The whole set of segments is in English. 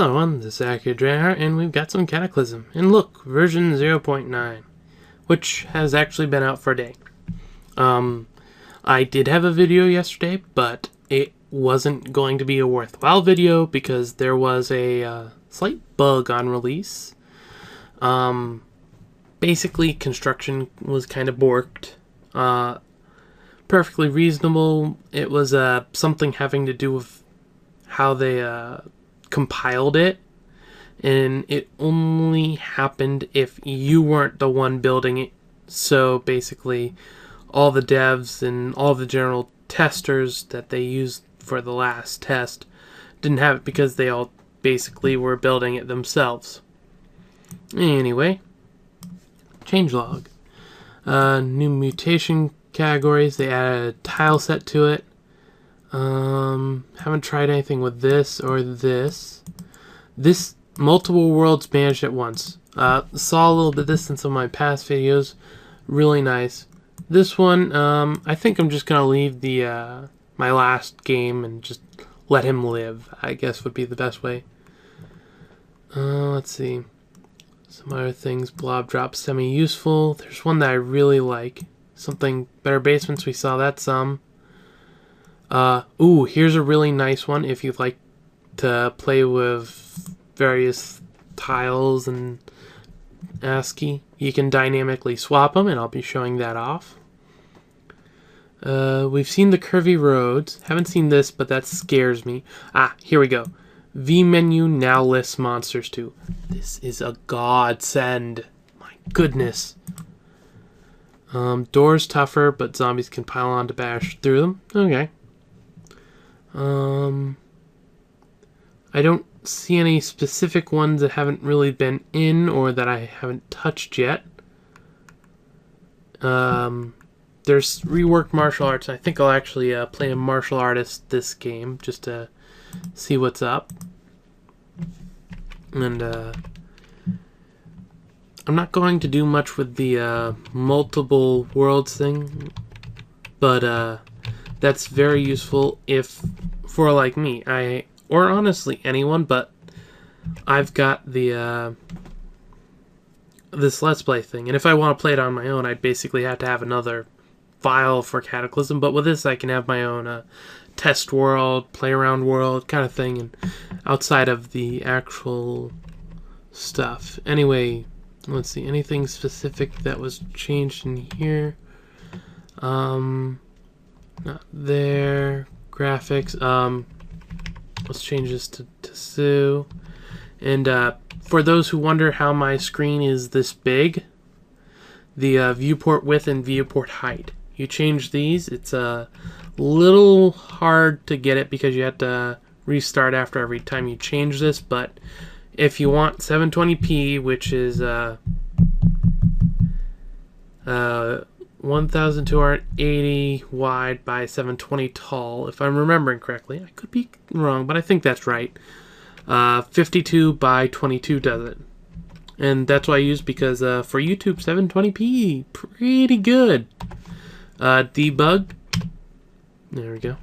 Hello everyone, this is Akhier Dragonheart, and we've got some Cataclysm. And look, version 0.9, which has actually been out for a day. I did have a video yesterday, but it wasn't going to be a worthwhile video because there was a slight bug on release. Basically, construction was kind of borked. Perfectly reasonable. It was something having to do with how they compiled it, and it only happened if you weren't the one building it. So basically all the devs and all the general testers that they used for the last test didn't have it because they all basically were building it themselves. Anyway, changelog, new mutation categories. They added a tile set to it. Haven't tried anything with this or this. This multiple worlds managed at once. Saw a little bit of this in some of my past videos. Really nice. This one, I think I'm just gonna leave the my last game and just let him live, I guess would be the best way. Let's see. Some other things. Blob drop semi-useful. There's one that I really like. Something better basements. We saw that some. Ooh, here's a really nice one if you'd like to play with various tiles and ASCII. You can dynamically swap them, and I'll be showing that off. We've seen the curvy roads. Haven't seen this, but that scares me. Ah, here we go. V menu now lists monsters too. This is a godsend. My goodness. Doors tougher, but zombies can pile on to bash through them. Okay. I don't see any specific ones that haven't really been in or that I haven't touched yet. There's reworked martial arts. I think I'll actually play a martial artist this game just to see what's up. And I'm not going to do much with the multiple worlds thing, but that's very useful if for like me, or honestly anyone, but I've got the this Let's Play thing, and if I want to play it on my own, I'd basically have to have another file for Cataclysm, but with this I can have my own test world, play around world kind of thing, and outside of the actual stuff. Anyway, let's see, anything specific that was changed in here? Not there. Graphics. Let's change this to Sue. And for those who wonder how my screen is this big, the viewport width and viewport height. You change these. It's a little hard to get it because you have to restart after every time you change this. But if you want 720p, which is 1280 wide by 720 tall, if I'm remembering correctly. I could be wrong, but I think that's right. 52 by 22 does it. And that's what I use because for YouTube, 720p, pretty good. Debug. There we go.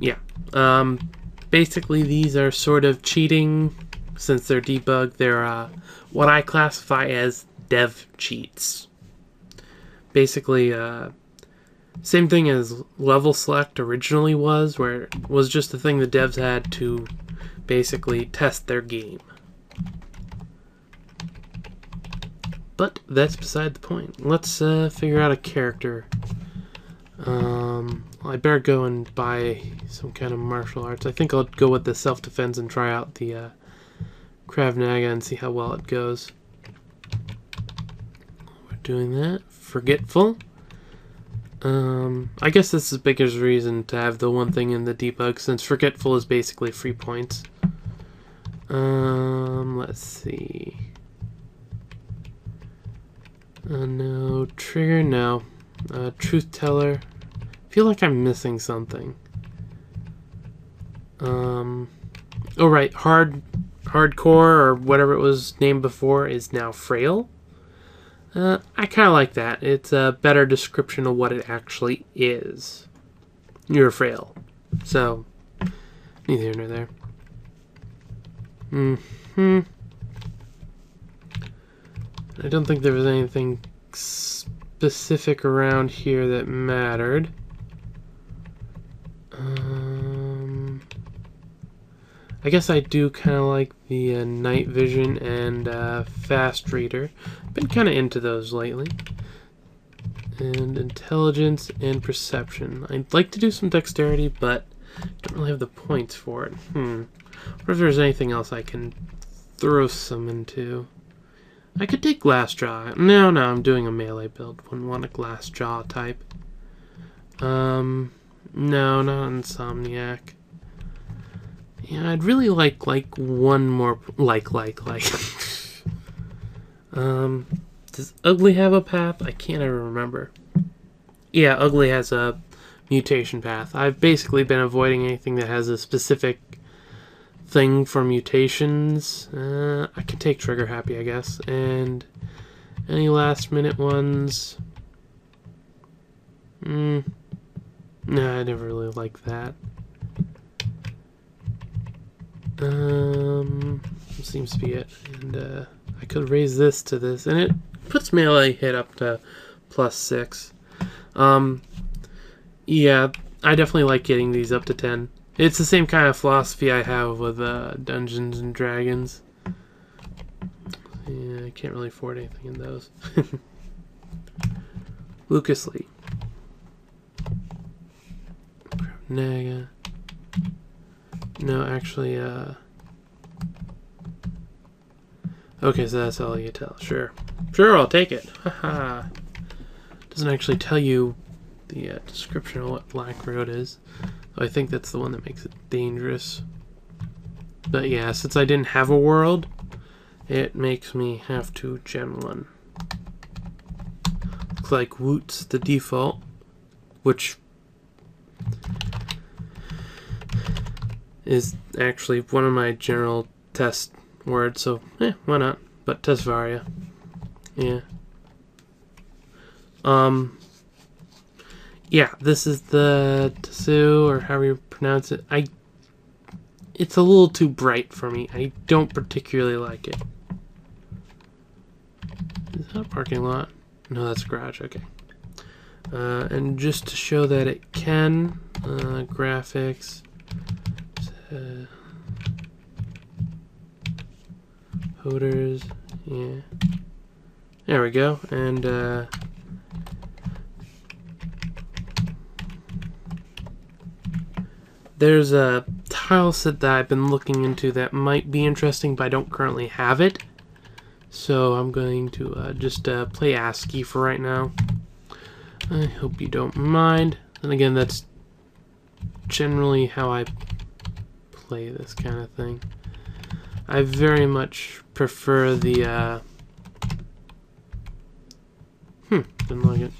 Yeah. Basically, these are sort of cheating since they're debug. They're what I classify as dev cheats. Basically, same thing as level select originally was, where it was just the thing the devs had to basically test their game. But that's beside the point. Let's figure out a character. I better go and buy some kind of martial arts. I think I'll go with the self-defense and try out the Krav Maga and see how well it goes. Doing that. Forgetful. I guess this is the biggest reason to have the one thing in the debug, since Forgetful is basically free points. Let's see. No. Trigger, no. Truth Teller. I feel like I'm missing something. Oh right, Hardcore, or whatever it was named before, is now Frail. I kind of like that. It's a better description of what it actually is. You're frail. So, neither here nor there. Mm-hmm. I don't think there was anything specific around here that mattered. I guess I do kind of like the night vision and fast reader. Been kind of into those lately. And intelligence and perception. I'd like to do some dexterity, but don't really have the points for it. What if there's anything else I can throw some into? I could take glass jaw. No, I'm doing a melee build. Wouldn't want a glass jaw type. No, not insomniac. Yeah, I'd really like one more does Ugly have a path? I can't ever remember. Yeah, Ugly has a mutation path. I've basically been avoiding anything that has a specific thing for mutations. I could take Trigger Happy, I guess. And any last minute ones? No, I never really liked that. Seems to be it. And I could raise this to this, and it puts melee hit up to +6. Yeah, I definitely like getting these up to 10. It's the same kind of philosophy I have with Dungeons and Dragons. Yeah, I can't really afford anything in those. Lucas Lee. Naga. No, actually, okay, so that's all you tell. Sure, I'll take it. Haha. Doesn't actually tell you the description of what Black Road is. So I think that's the one that makes it dangerous. But yeah, since I didn't have a world, it makes me have to gen one. Looks like Woot's the default, which is actually one of my general test words, so why not? But Tesvaria. Yeah. Yeah, this is the Tsu, or however you pronounce it. It's a little too bright for me. I don't particularly like it. Is that a parking lot? No, that's a garage. Okay. And just to show that it can, graphics, Hoders, yeah. There we go. And there's a tile set that I've been looking into that might be interesting, but I don't currently have it. So I'm going to just play ASCII for right now. I hope you don't mind. And again, that's generally how I play this kind of thing. I very much prefer the didn't like it.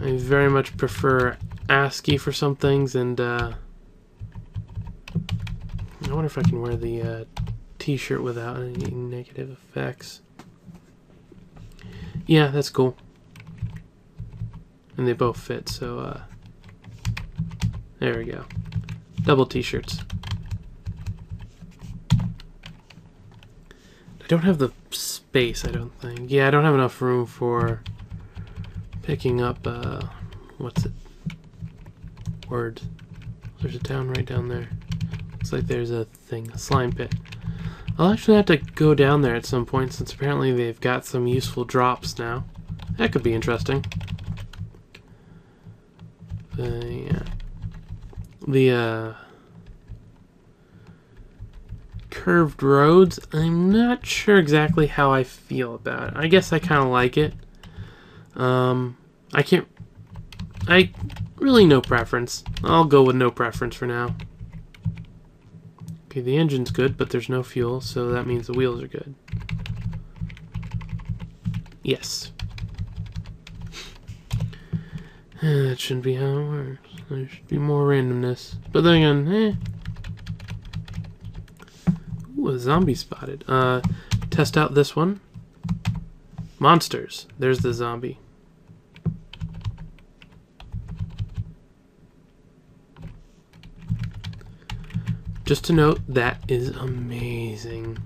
I very much prefer ASCII for some things, and I wonder if I can wear the t-shirt without any negative effects. Yeah, that's cool. And they both fit, so there we go. Double t-shirts. I don't have the space, I don't think. Yeah, I don't have enough room for picking up, what's it? Words. There's a town right down there. Looks like there's a thing, a slime pit. I'll actually have to go down there at some point, since apparently they've got some useful drops now. That could be interesting. Yeah. The, curved roads, I'm not sure exactly how I feel about it. I guess I kind of like it. I really no preference. I'll go with no preference for now. Okay, the engine's good, but there's no fuel, so that means the wheels are good. Yes. That shouldn't be how it works. There should be more randomness. But then again, Ooh, a zombie spotted. Test out this one. Monsters. There's the zombie. Just to note, that is amazing.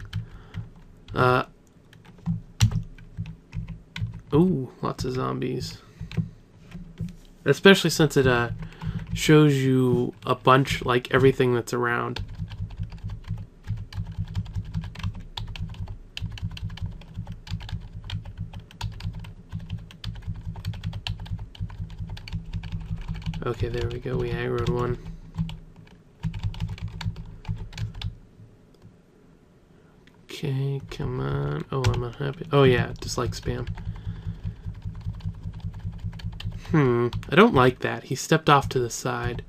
Ooh, lots of zombies. Especially since it shows you a bunch, like everything that's around. Okay, there we go. We aggroed one. Okay, come on. Oh, I'm unhappy. Oh yeah, dislike spam. I don't like that. He stepped off to the side.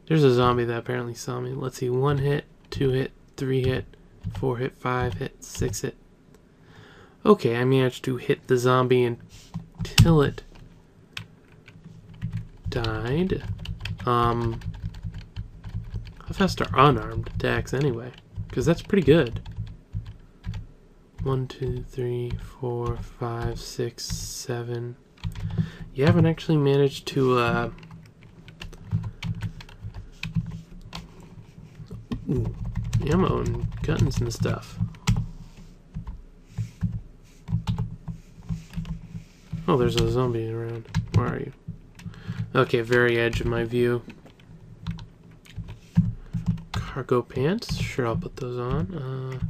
There's a zombie that apparently saw me. Let's see. 1 hit, 2 hit, 3 hit, 4 hit, 5 hit, 6 hit. Okay, I managed to hit the zombie until it died. How fast are unarmed attacks anyway? Because that's pretty good. 1, 2, 3, 4, 5, 6, 7. You haven't actually managed to ammo and guns and stuff. Oh, there's a zombie around. Where are you? Okay, very edge of my view. Cargo pants. Sure, I'll put those on.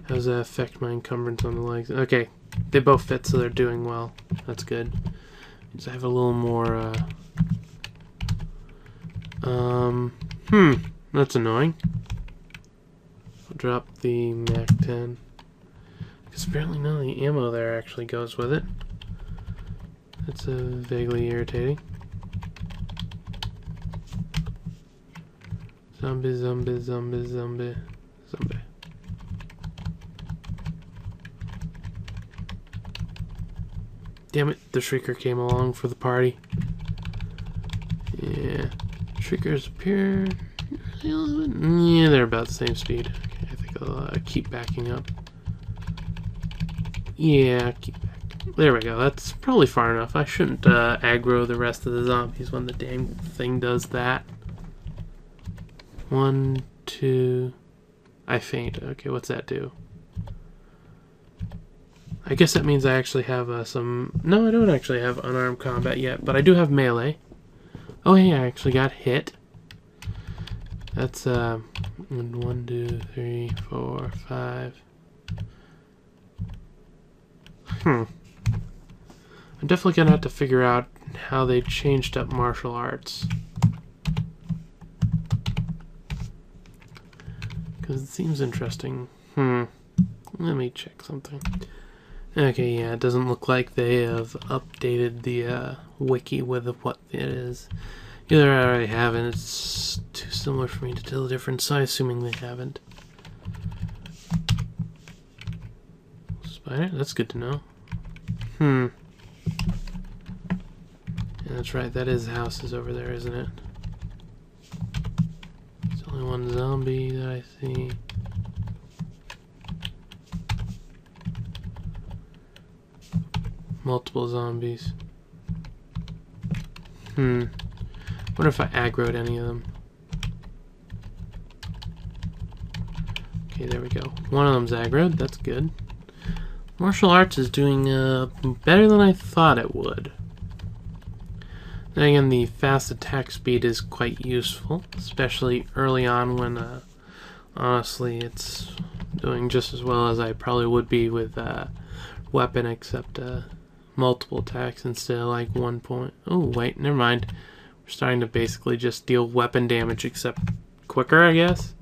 How does that affect my encumbrance on the legs? Okay, they both fit, so they're doing well. That's good. So I have a little more, that's annoying. I'll drop the MAC-10. Because apparently none of the ammo there actually goes with it. That's vaguely irritating. Zombie, zombie, zombie, zombie, zombie. Damn it, the Shrieker came along for the party. Yeah. Shriekers appear. Yeah, they're about the same speed. Okay, I think I'll keep backing up. Yeah, keep back. There we go. That's probably far enough. I shouldn't aggro the rest of the zombies when the damn thing does that. 1, 2. I faint. Okay, what's that do? I guess that means I actually have some... No, I don't actually have unarmed combat yet, but I do have melee. Oh, hey, I actually got hit. That's, 1, 2, 3, 4, 5. I'm definitely gonna have to figure out how they changed up martial arts. Because it seems interesting. Let me check something. Okay, yeah, it doesn't look like they have updated the wiki with what it is. Either I already haven't, it's too similar for me to tell the difference, so I'm assuming they haven't. Spider? That's good to know. Yeah, that's right, that is houses over there, isn't it? There's only one zombie that I see. Multiple zombies. Wonder if I aggroed any of them. Okay, there we go. One of them's aggroed. That's good. Martial arts is doing better than I thought it would. Then again, the fast attack speed is quite useful, especially early on when, honestly, it's doing just as well as I probably would be with weapon, except multiple attacks instead of like 1 point. Oh, wait, never mind. We're starting to basically just deal weapon damage, except quicker, I guess.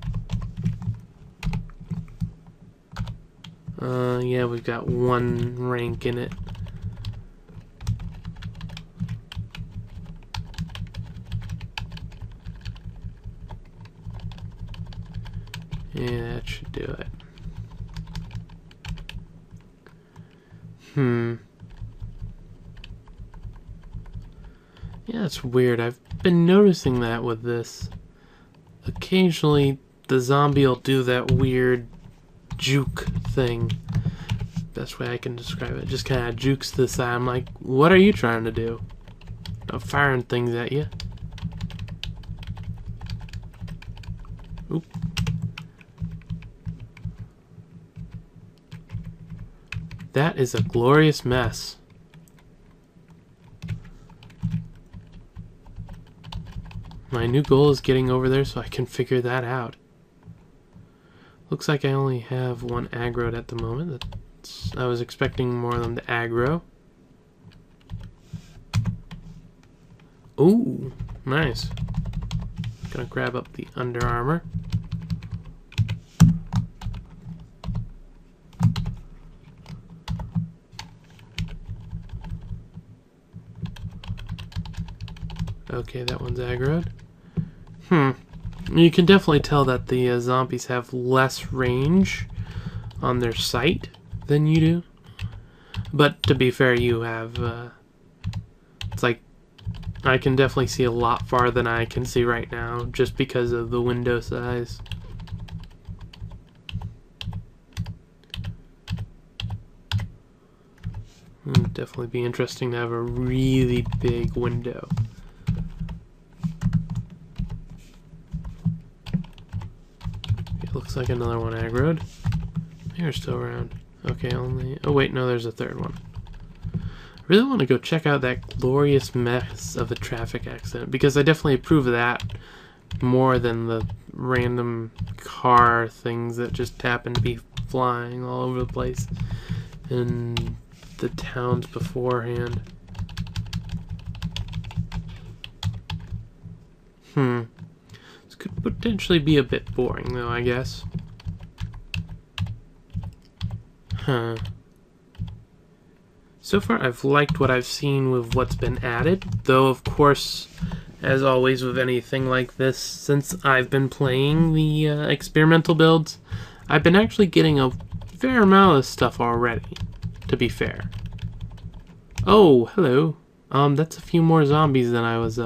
Yeah, we've got 1 rank in it. Yeah, that should do it. Yeah, it's weird. I've been noticing that with this. Occasionally, the zombie will do that weird juke thing. Best way I can describe it. Just kind of jukes to the side. I'm like, what are you trying to do? I'm firing things at you. Oop. That is a glorious mess. My new goal is getting over there so I can figure that out. Looks like I only have one aggroed at the moment. I was expecting more of them to aggro. Ooh, nice. Gonna grab up the under armor. Okay, that one's aggroed. You can definitely tell that the zombies have less range on their sight than you do. But to be fair, you have... it's like... I can definitely see a lot farther than I can see right now, just because of the window size. It'd definitely be interesting to have a really big window. Looks like another one aggroed. They're still around. Okay, only... Oh wait, no, there's a third one. I really want to go check out that glorious mess of a traffic accident, because I definitely approve of that more than the random car things that just happen to be flying all over the place in the towns beforehand. This could potentially be a bit boring, though, I guess. So far, I've liked what I've seen with what's been added, though, of course, as always with anything like this, since I've been playing the experimental builds, I've been actually getting a fair amount of stuff already, to be fair. Oh, hello. That's a few more zombies than I was,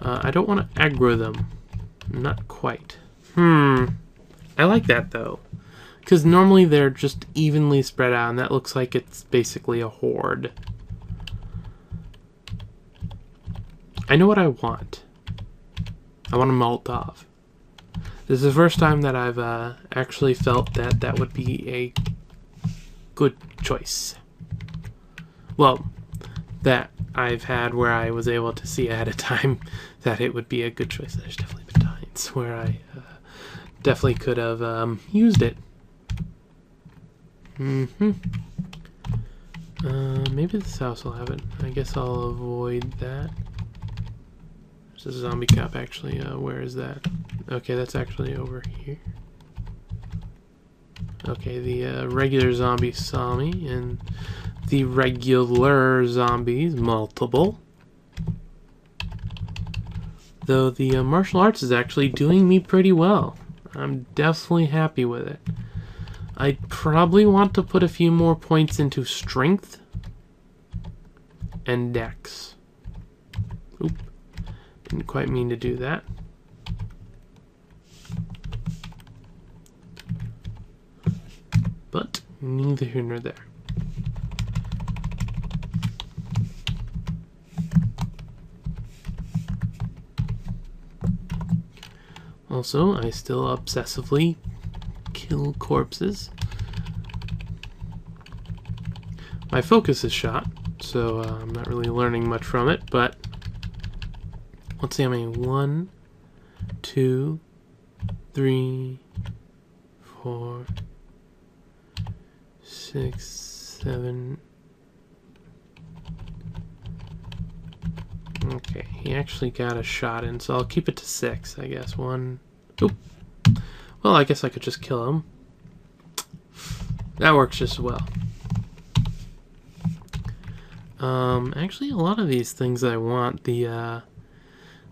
I don't want to aggro them. Not quite. I like that, though. Because normally they're just evenly spread out, and that looks like it's basically a horde. I know what I want. I want a Molotov. This is the first time that I've actually felt that that would be a good choice. Well, that I've had where I was able to see ahead of time that it would be a good choice. There's definitely been times where I definitely could have used it. Maybe this house will have it. I guess I'll avoid that. There's a zombie cop, actually. Where is that? Okay, that's actually over here. Okay, the regular zombies saw me, and the regular zombies, multiple. Though the martial arts is actually doing me pretty well. I'm definitely happy with it. I probably want to put a few more points into strength and dex. Oop. Didn't quite mean to do that. But neither here nor there. Also, I still obsessively kill corpses. My focus is shot, so I'm not really learning much from it, but let's see how many. 1, 2, 3, 4, 6, 7. Okay, he actually got a shot in, so I'll keep it to 6, I guess. 1. Oop. Well, I guess I could just kill him. That works just as well. Actually, a lot of these things I want. The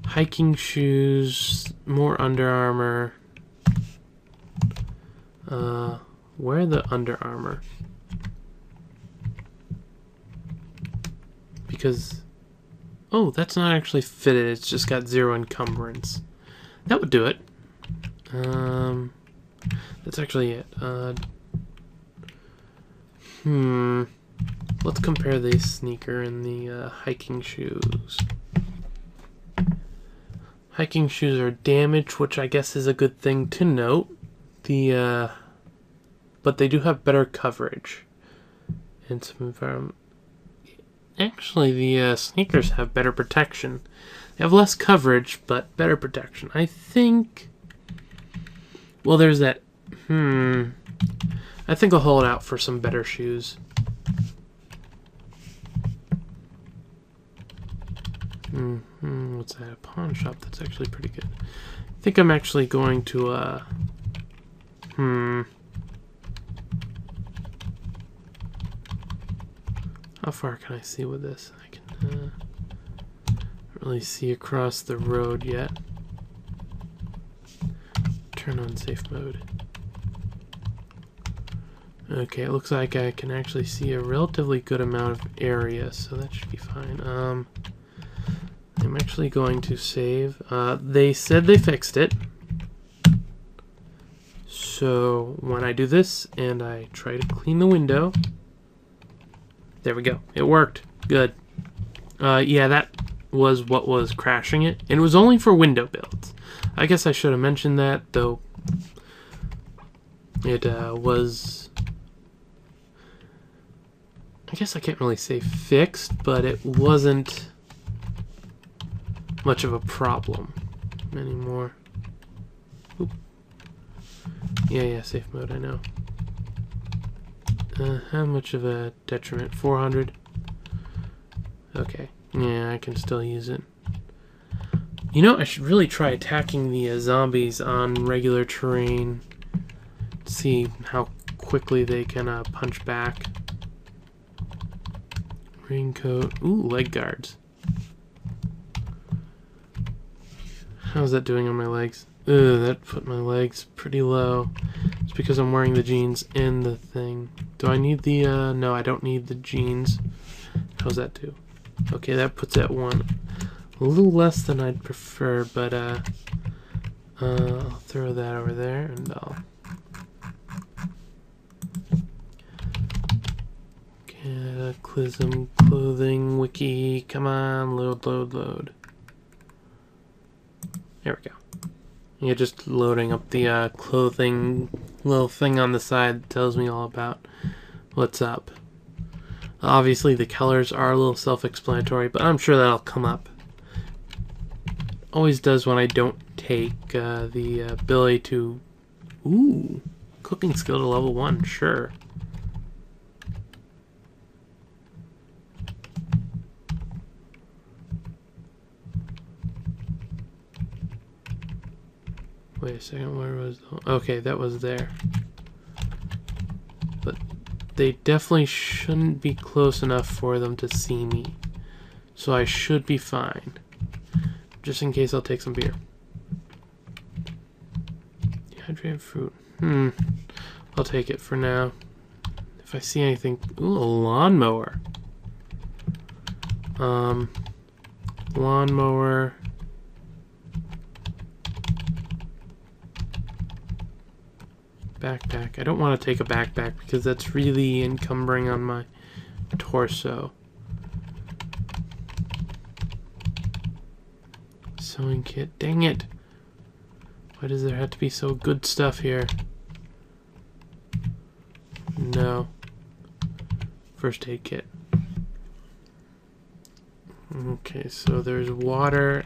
hiking shoes, more under armor. Where are the under armor? Because... oh, that's not actually fitted. It's just got 0 encumbrance. That would do it. That's actually it. Let's compare the sneaker and the hiking shoes. Hiking shoes are damaged, which I guess is a good thing to note. But they do have better coverage. And some environment. Actually, the sneakers have better protection. They have less coverage, but better protection. I think. Well, there's that. I think I'll hold out for some better shoes. What's that? A pawn shop? That's actually pretty good. I think I'm actually going to, How far can I see with this? I can, really see across the road yet. Turn on safe mode. Okay, it looks like I can actually see a relatively good amount of area, so that should be fine. I'm actually going to save. They said they fixed it. So when I do this and I try to clean the window, there we go. It worked. Good. Yeah, that was what was crashing it. And it was only for window builds. I guess I should have mentioned that, though. It was... I guess I can't really say fixed, but it wasn't much of a problem anymore. Oop. Yeah, safe mode, I know. How much of a detriment? 400? Okay. Yeah, I can still use it. You know, I should really try attacking the zombies on regular terrain. See how quickly they can punch back. Raincoat. Ooh, leg guards. How's that doing on my legs? Ugh, that put my legs pretty low. It's because I'm wearing the jeans and the thing. Do I need the, no, I don't need the jeans. How's that do? Okay, that puts it at 1. A little less than I'd prefer, but, I'll throw that over there, and I'll... Cataclysm, clothing, wiki, come on, load. There we go. Yeah, just loading up the clothing little thing on the side that tells me all about what's up. Obviously, the colors are a little self-explanatory, but I'm sure that'll come up. Always does when I don't take the ability to... Ooh, cooking skill to level 1, sure. Wait a second, where was... Okay, that was there. But they definitely shouldn't be close enough for them to see me. So I should be fine. Just in case, I'll take some beer. Dehydrated fruit. I'll take it for now. If I see anything... Ooh, a lawnmower. Lawnmower... Backpack. I don't want to take a backpack because that's really encumbering on my torso. Sewing kit. Dang it! Why does there have to be so good stuff here? No. First aid kit. Okay, so there's water.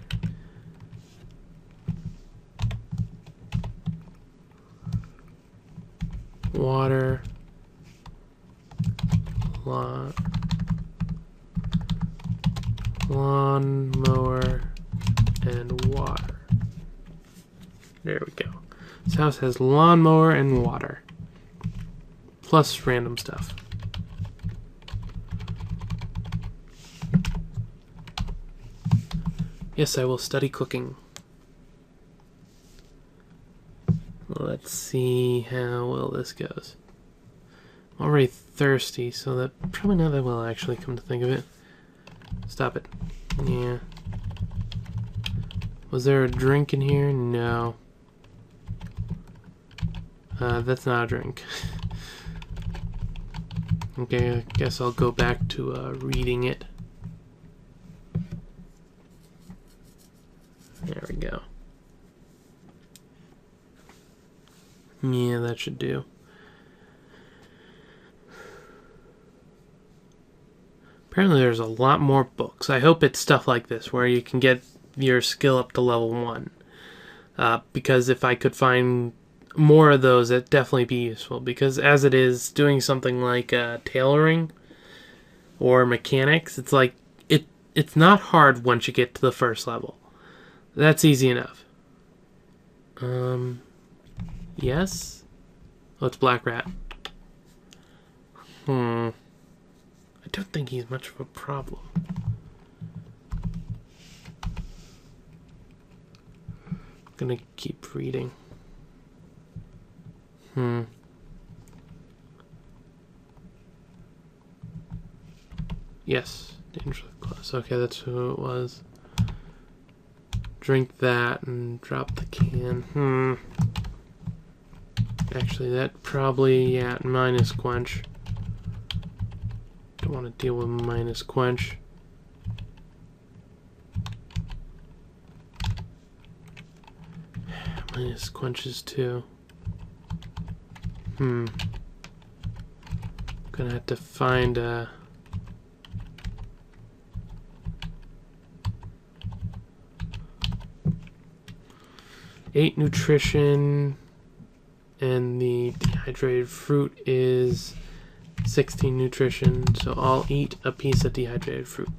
Water, lawnmower, and water. There we go. This house has lawnmower and water, plus random stuff. Yes, I will study cooking. Let's see how well this goes. I'm already thirsty, so that probably not that well, actually, come to think of it. Stop it. Yeah. Was there a drink in here? No. That's not a drink. Okay, I guess I'll go back to reading it. There we go. Yeah, that should do. Apparently there's a lot more books. I hope it's stuff like this where you can get your skill up to level 1. Because if I could find more of those, it'd definitely be useful. Because as it is, doing something like tailoring or mechanics, it's like it's not hard once you get to the first level. That's easy enough. Yes? Oh, it's Black Rat. I don't think he's much of a problem. I'm gonna keep reading. Yes, dangerously close. Okay, that's who it was. Drink that and drop the can. Actually, that probably, yeah, minus quench. Don't want to deal with minus quench. Minus quenches too. Gonna have to find a... eight nutrition, and the dehydrated fruit is 16 nutrition, so I'll eat a piece of dehydrated fruit.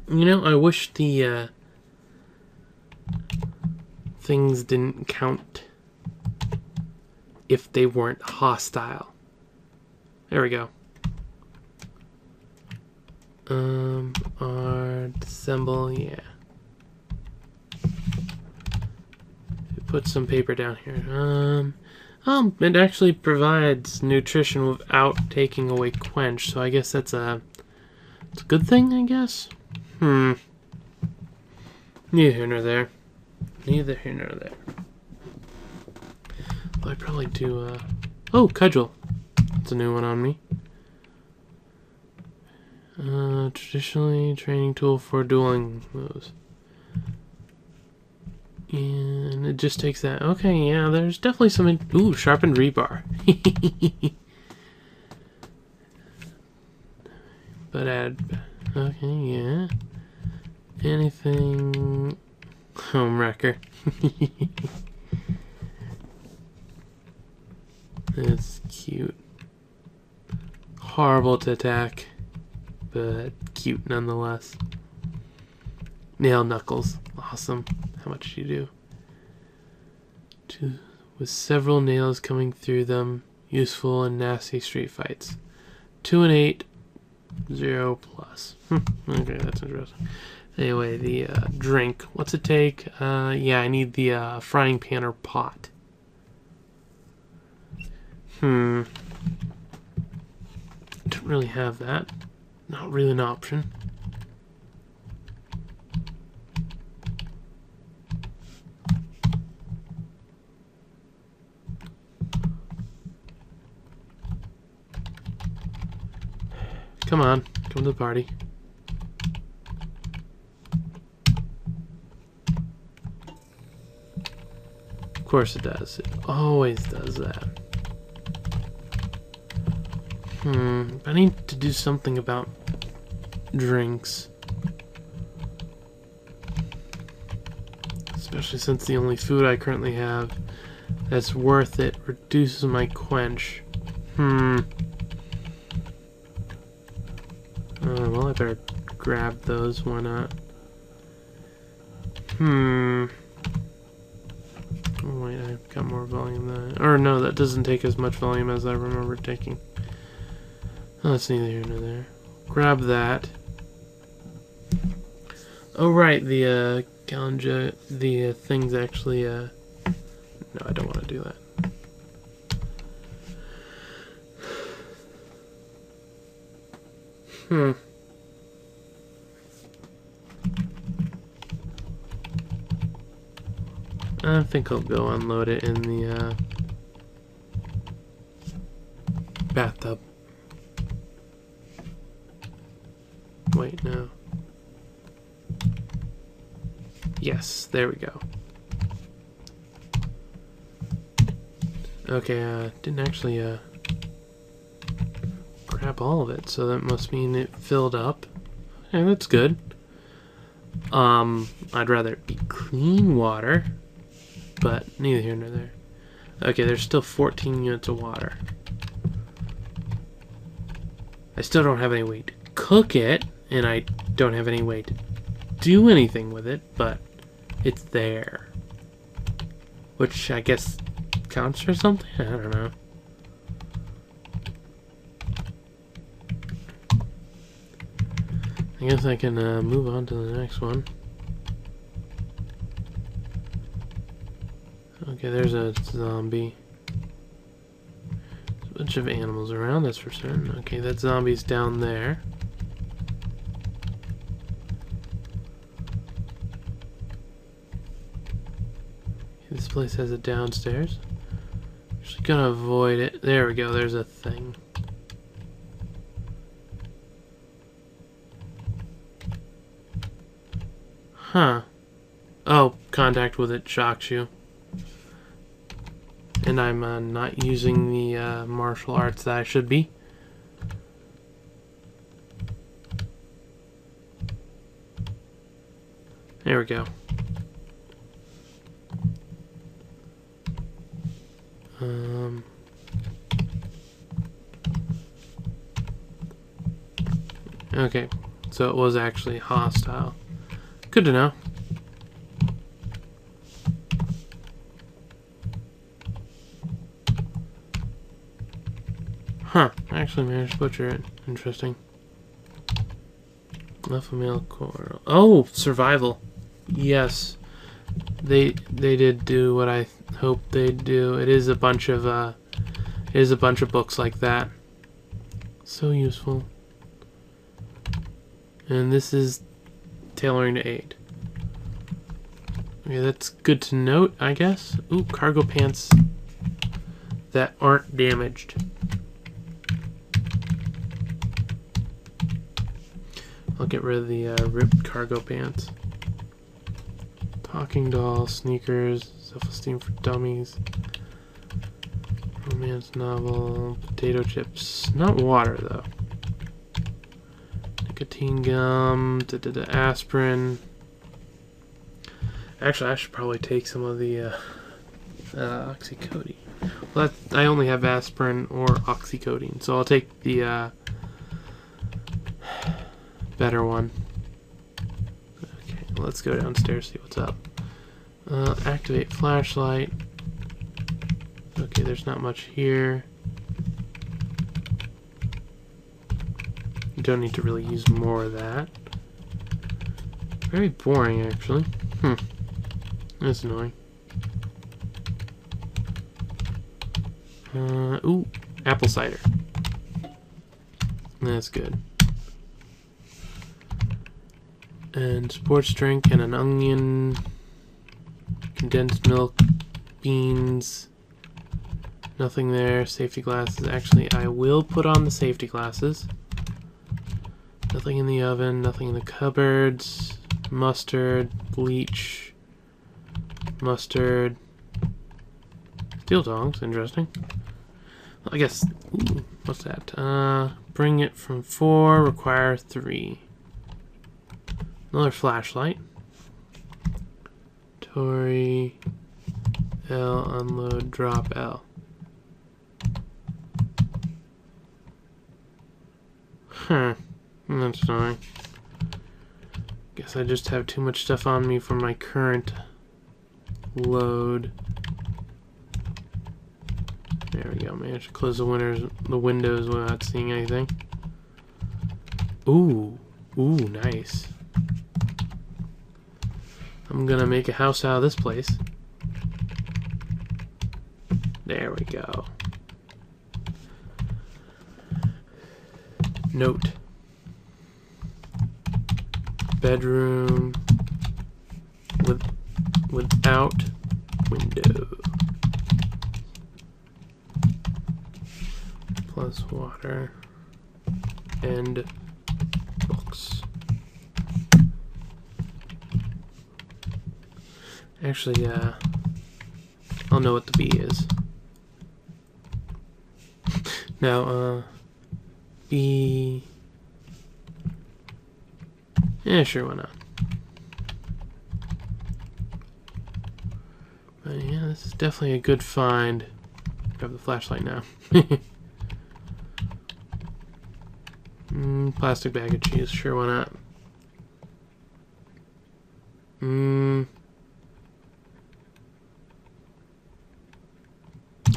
You know, I wish the things didn't count if they weren't hostile. There we go. Our symbol, yeah. Put some paper down here. It actually provides nutrition without taking away quench, so I guess it's a good thing, I guess. Neither here nor there. Neither here nor there. Well, I probably do, oh, cudgel. That's a new one on me. Traditionally training tool for dueling moves. And it just takes that. Okay, yeah, there's definitely some... Ooh, sharpened rebar. But add... Okay, yeah. Anything... Home wrecker. That's cute. Horrible to attack, but cute nonetheless. Nail knuckles. Awesome. How much do you do? With several nails coming through them. Useful in nasty street fights. 2 and 8. 0 plus. Okay, that's interesting. Anyway, the drink. What's it take? Yeah, I need the frying pan or pot. Don't really have that. Not really an option. Come on, come to the party. Of course it does. It always does that. I need to do something about drinks. Especially since the only food I currently have that's worth it reduces my quench. Well, I better grab those. Why not? Oh, wait, I've got more volume than... Or no, that doesn't take as much volume as I remember taking. Oh, that's neither here nor there. Grab that. Oh, right, the gallon the thing's actually... No, I don't want to do that. I think I'll go unload it in the bathtub. Wait, no. Yes, there we go. Okay, didn't actually grab all of it, so that must mean it filled up. Yeah, that's good. I'd rather it be clean water, but neither here nor there. Okay, there's still 14 units of water. I still don't have any way to cook it, and I don't have any way to do anything with it, but it's there. Which I guess counts for something? I don't know. I guess I can move on to the next one. Okay, there's a zombie. There's a bunch of animals around, that's for certain. Okay, that zombie's down there. This place has a downstairs. Just gonna avoid it. There we go, there's a thing. Huh. Oh, contact with it shocks you. And I'm not using the martial arts that I should be. There we go. Okay, so it was actually hostile. Good to know. Huh, I actually managed to butcher it. Interesting. Alpha male coral. Oh, survival. Yes. They did do what I hoped they'd do. It is a bunch of books like that. So useful. And this is tailoring to aid. Okay, that's good to note, I guess. Ooh, cargo pants that aren't damaged. I'll get rid of the ripped cargo pants. Talking doll, sneakers, self-esteem for dummies, romance novel, potato chips. Not water, though. Nicotine gum, aspirin. Actually, I should probably take some of the oxycodone. Well, I only have aspirin or oxycodone, so I'll take the better one. Okay, let's go downstairs, see what's up. Activate flashlight. Okay, there's not much here. You don't need to really use more of that. Very boring, actually. That's annoying. Ooh, apple cider. That's good. And sports drink and an onion, condensed milk, beans, nothing there. Safety glasses. Actually, I will put on the safety glasses. Nothing in the oven, nothing in the cupboards. Mustard, bleach, mustard, steel tongs, interesting. Well, I guess, ooh, what's that? Bring it from 4, require 3. Another flashlight. Tori, L, unload, drop L. Huh, that's annoying. Guess I just have too much stuff on me for my current load. There we go. Managed to close the windows without seeing anything. Ooh, nice. I'm gonna make a house out of this place. There we go. Note. Bedroom without window. plus water and books. Actually, I'll know what the B is. Now, B... Yeah, sure, why not? But yeah, this is definitely a good find. Grab the flashlight now. Plastic bag of cheese, sure, why not?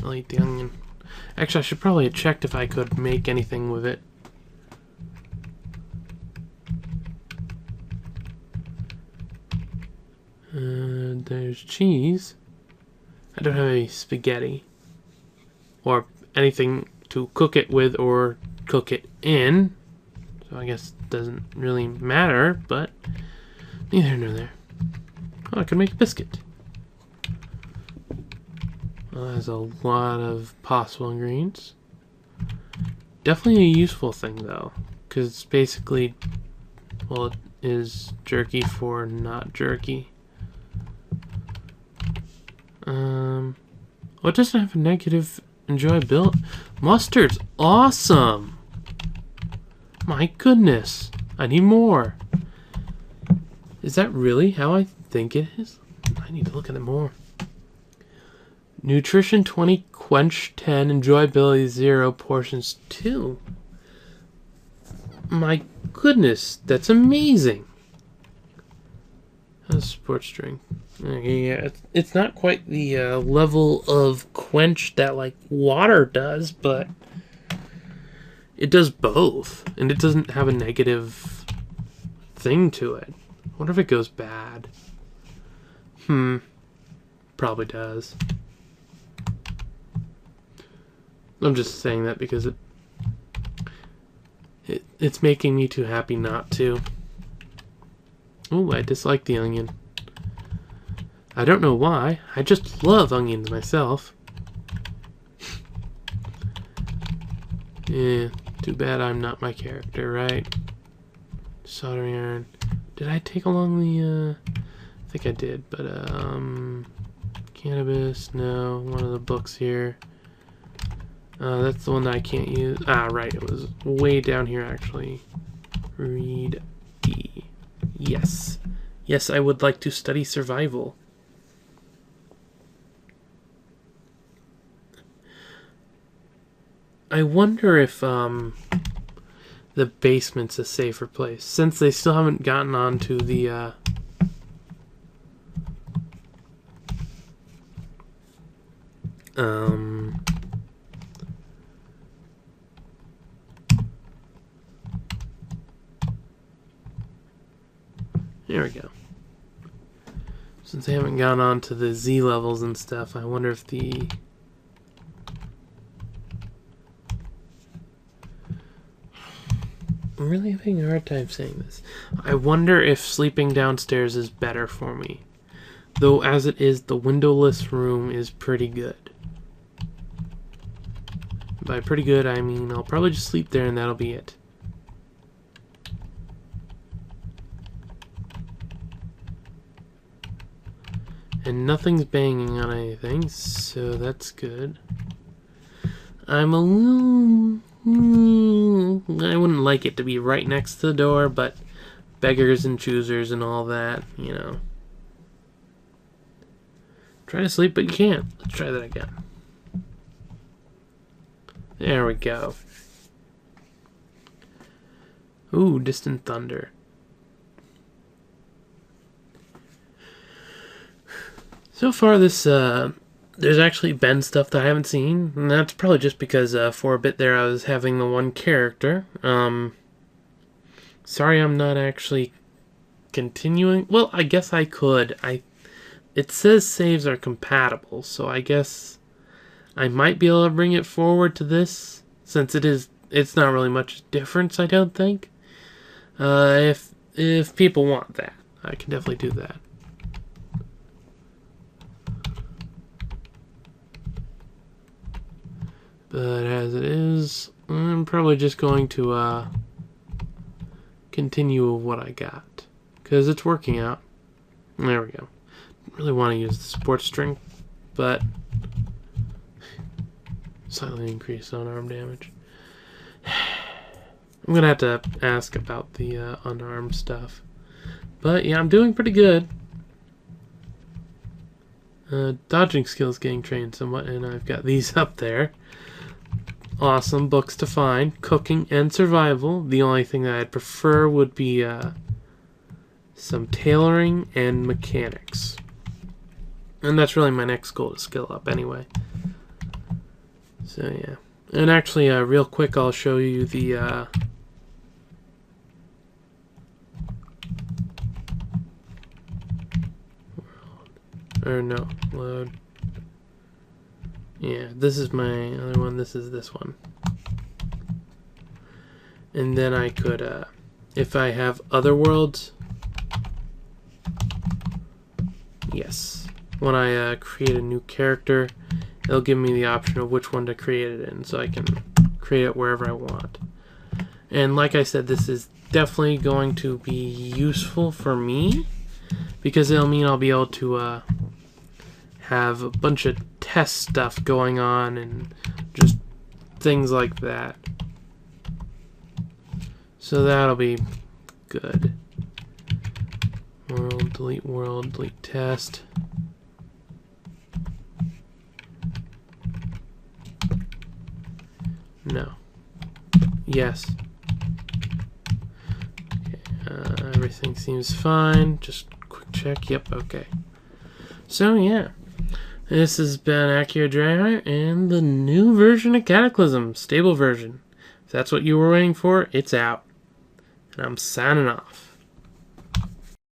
I'll eat the onion. Actually, I should probably have checked if I could make anything with it. There's cheese. I don't have any spaghetti. Or anything to cook it with or cook it in. So I guess it doesn't really matter, but neither nor there. Oh, I can make a biscuit. Well, that has a lot of possible ingredients. Definitely a useful thing, though, because it's basically, well, it is jerky for not jerky. Well, it doesn't have a negative enjoyability. Mustard's awesome! My goodness, I need more. Is that really how I think it is? I need to look at it more. Nutrition 20, quench 10, enjoyability 0, portions 2. My goodness, that's amazing. A sports drink. Yeah, it's not quite the level of quench that like water does, but it does both, and it doesn't have a negative thing to it. I wonder if it goes bad. Probably does. I'm just saying that because it's making me too happy not to. Oh, I dislike the onion. I don't know why. I just love onions myself. Yeah, too bad I'm not my character, right? Soldering iron. Did I take along the, I think I did, but, cannabis, no. One of the books here. That's the one that I can't use. Ah, right, it was way down here, actually. Read D. Yes. Yes, I would like to study survival. I wonder if the basement's a safer place, since they still haven't gotten onto the there we go. Since they haven't gone on to the Z levels and stuff, I wonder if the I'm really having a hard time saying this. I wonder if sleeping downstairs is better for me. Though as it is, the windowless room is pretty good. By pretty good, I mean I'll probably just sleep there and that'll be it. And nothing's banging on anything, so that's good. I'm a little... I wouldn't like it to be right next to the door, but beggars and choosers and all that, you know. Try to sleep, but you can't. Let's try that again. There we go. Ooh, distant thunder. So far, this, there's actually been stuff that I haven't seen, and that's probably just because, for a bit there, I was having the one character. Sorry I'm not actually continuing. Well, I guess I could. It says saves are compatible, so I guess I might be able to bring it forward to this, since it's not really much difference, I don't think. If people want that, I can definitely do that. But as it is, I'm probably just going to continue with what I got. Because it's working out. There we go. Really want to use the support strength, but slightly increase on arm damage. I'm gonna have to ask about the unarmed stuff. But yeah, I'm doing pretty good. Dodging skills getting trained somewhat, and I've got these up there. Awesome books to find. Cooking and survival. The only thing that I'd prefer would be some tailoring and mechanics. And that's really my next goal to skill up anyway. So yeah. And actually, real quick, I'll show you the load. Yeah, this is my other one. This is this one. And then I could, if I have other worlds, yes. When I create a new character, it'll give me the option of which one to create it in, so I can create it wherever I want. And like I said, this is definitely going to be useful for me, because it'll mean I'll be able to have a bunch of test stuff going on and just things like that. So that'll be good. World, delete test. No. Yes. Okay, everything seems fine. Just quick check. Yep, okay. So yeah. This has been Akhier Dragonheart and the new version of Cataclysm, stable version. If that's what you were waiting for, it's out. And I'm signing off.